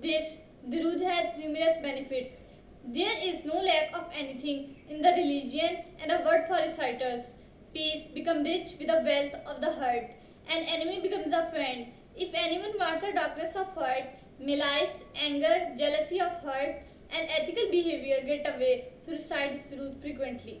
This durood has numerous benefits. There is no lack of anything in the religion and a word for reciters. Peace becomes rich with the wealth of the heart. An enemy becomes a friend. If anyone wants the darkness of heart, malice, anger, jealousy of heart, and ethical behavior get away, so recite this durood frequently.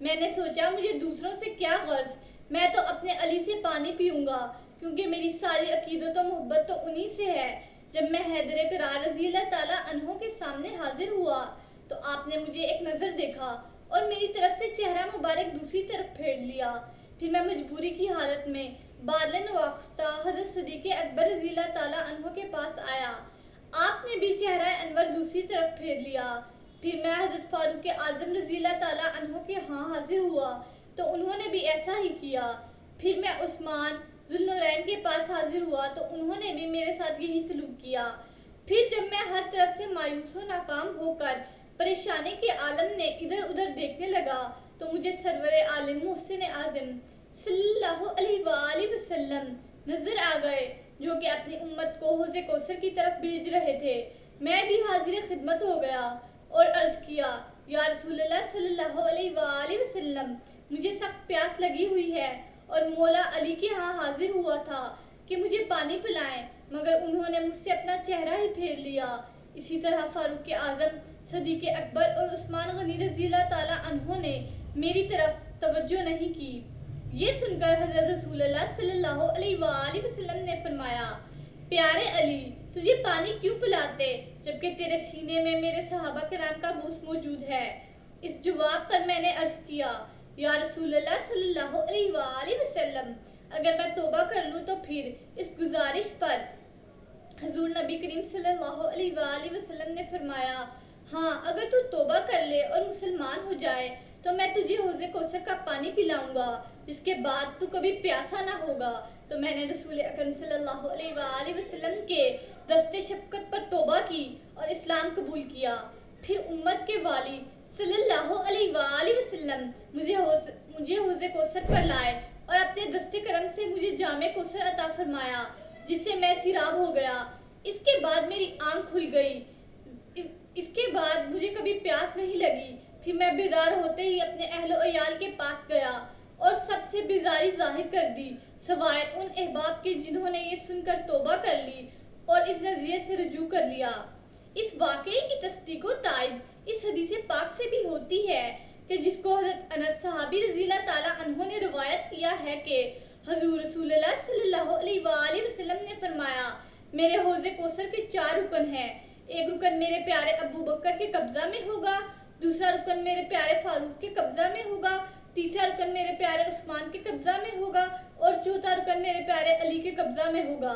میں نے سوچا مجھے دوسروں سے کیا غرض، میں تو اپنے علی سے پانی پیوں گا، کیونکہ میری ساری عقیدت و محبت تو انہی سے ہے۔ جب میں حیدر کرار رضی اللہ تعالیٰ عنہ کے سامنے حاضر ہوا تو آپ نے مجھے ایک نظر دیکھا اور میری طرف سے چہرہ مبارک دوسری طرف پھیر لیا۔ پھر میں مجبوری کی حالت میں بادل نواختہ حضرت صدیق اکبر رضی اللہ تعالیٰ عنہ کے پاس آیا۔ آپ نے بھی چہرہ انور دوسری طرف پھیر لیا۔ پھر میں حضرت فاروق اعظم رضی اللہ تعالیٰ عنہ کے ہاں حاضر ہوا تو انہوں نے بھی ایسا ہی کیا۔ پھر میں عثمان ذو النورین کے پاس حاضر ہوا تو انہوں نے بھی میرے ساتھ یہی سلوک کیا۔ پھر جب میں ہر طرف سے مایوس و ناکام ہو کر پریشانی کے عالم میں ادھر ادھر دیکھنے لگا تو مجھے سرور عالم محسن اعظم صلی اللہ علیہ وآلہ وسلم نظر آ گئے، جو کہ اپنی امت کو حوض کوثر کی طرف بھیج رہے تھے۔ میں بھی حاضر خدمت ہو گیا اور عرض کیا، یا رسول اللہ صلی اللہ علیہ وآلہ وسلم، مجھے سخت پیاس لگی ہوئی ہے اور مولا علی کے ہاں حاضر ہوا تھا کہ مجھے پانی پلائیں، مگر انہوں نے مجھ سے اپنا چہرہ ہی پھیر لیا۔ اسی طرح فاروق اعظم، صدیق اکبر اور عثمان غنی رضی اللہ تعالیٰ عنہ نے میری طرف توجہ نہیں کی۔ یہ سن کر حضرت رسول اللہ صلی اللہ علیہ وآلہ وسلم نے فرمایا، پیارے علی، تجھے پانی کیوں پلاتے جبکہ تیرے سینے میں میرے صحابہ کرام کا گوشت موجود ہے؟ اس جواب پر میں نے عرض کیا، یا رسول اللہ صلی اللہ علیہ وآلہ وسلم، اگر میں توبہ کر لوں تو پھر اس گزارش پر حضور نبی کریم صلی اللہ علیہ وآلہ وسلم نے فرمایا، ہاں، اگر تو توبہ کر لے اور مسلمان ہو جائے تو میں تجھے حوض کوثر کا پانی پلاؤں گا، جس کے بعد تو کبھی پیاسا نہ ہوگا۔ تو میں نے رسول اکرم صلی اللہ علیہ وآلہ وسلم کے دست شفقت پر توبہ کی اور اسلام قبول کیا۔ پھر امت کے والی صلی اللہ علیہ وآلہ وسلم مجھے حوض کوثر پر لائے اور اپنے دست کرم سے مجھے جام کوثر عطا فرمایا، جس سے میں سیراب ہو گیا۔ اس کے بعد میری آنکھ کھل گئی، اس کے بعد مجھے کبھی پیاس نہیں لگی۔ پھر میں بیدار ہوتے ہی اپنے اہل و عیال کے پاس گیا اور سب سے بیزاری ظاہر کر دی، سوائے ان احباب کے جنہوں نے یہ سن کر توبہ کر لی اور اس نظریے سے رجوع کر لیا۔ اس واقعے کی تصدیق و تائید اس حدیث پاک سے بھی ہوتی ہے کہ جس کو حضرت انس صحابی رضی اللہ تعالیٰ عنہ نے روایت کیا ہے کہ حضور رسول اللہ صلی اللہ علیہ وآلہ وسلم نے فرمایا، میرے حوض کوثر کے 4 رکن ہیں۔ ایک رکن میرے پیارے ابو بکر کے قبضہ میں ہوگا، دوسرا رکن میرے پیارے فاروق کے قبضہ میں ہوگا، تیسرا رکن میرے پیارے عثمان کے قبضہ میں ہوگا اور چوتھا رکن میرے پیارے علی کے قبضہ میں ہوگا۔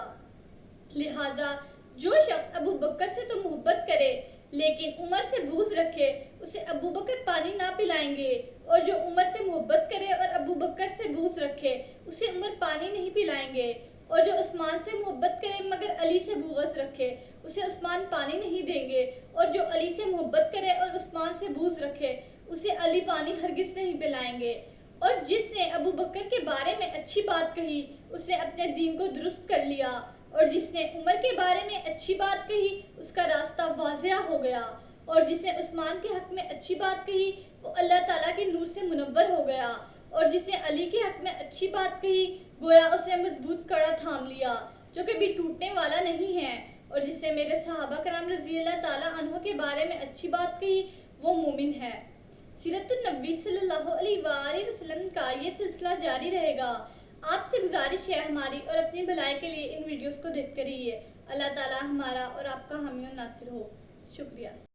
لہٰذا جو شخص ابو بکر سے تو محبت کرے لیکن عمر سے بغض رکھے، اسے ابو بکر پانی نہ پلائیں گے، اور جو عمر سے محبت کرے اور ابو بکر سے بغض رکھے، اسے عمر پانی نہیں پلائیں گے، اور جو عثمان سے محبت کرے مگر علی سے بغض رکھے، اسے عثمان پانی نہیں دیں گے، اور جو علی سے محبت کرے اور عثمان سے بغض رکھے، اسے علی پانی ہرگز نہیں پلائیں گے۔ اور جس نے ابو بکر کے بارے میں اچھی بات کہی، اس نے اپنے دین کو درست کر لیا، اور جس نے عمر کے بارے میں اچھی بات کہی، اس کا راستہ واضح ہو گیا، اور جس نے عثمان کے حق میں اچھی بات کہی، وہ اللہ تعالیٰ کے نور سے منور ہو گیا، اور جس نے علی کے حق میں اچھی بات کہی، گویا اس نے مضبوط کڑا تھام لیا جو کبھی ٹوٹنے والا نہیں ہے، اور جس نے میرے صحابہ کرام رضی اللہ تعالیٰ عنہ کے بارے میں اچھی بات کہی، وہ مومن ہے۔ سیرت النبی صلی اللہ علیہ وآلہ وسلم کا یہ سلسلہ جاری رہے گا۔ آپ سے گزارش ہے ہماری، اور اپنی بھلائی کے لیے ان ویڈیوز کو دیکھتے رہیے۔ اللہ تعالیٰ ہمارا اور آپ کا حامی و ناصر ہو۔ شکریہ۔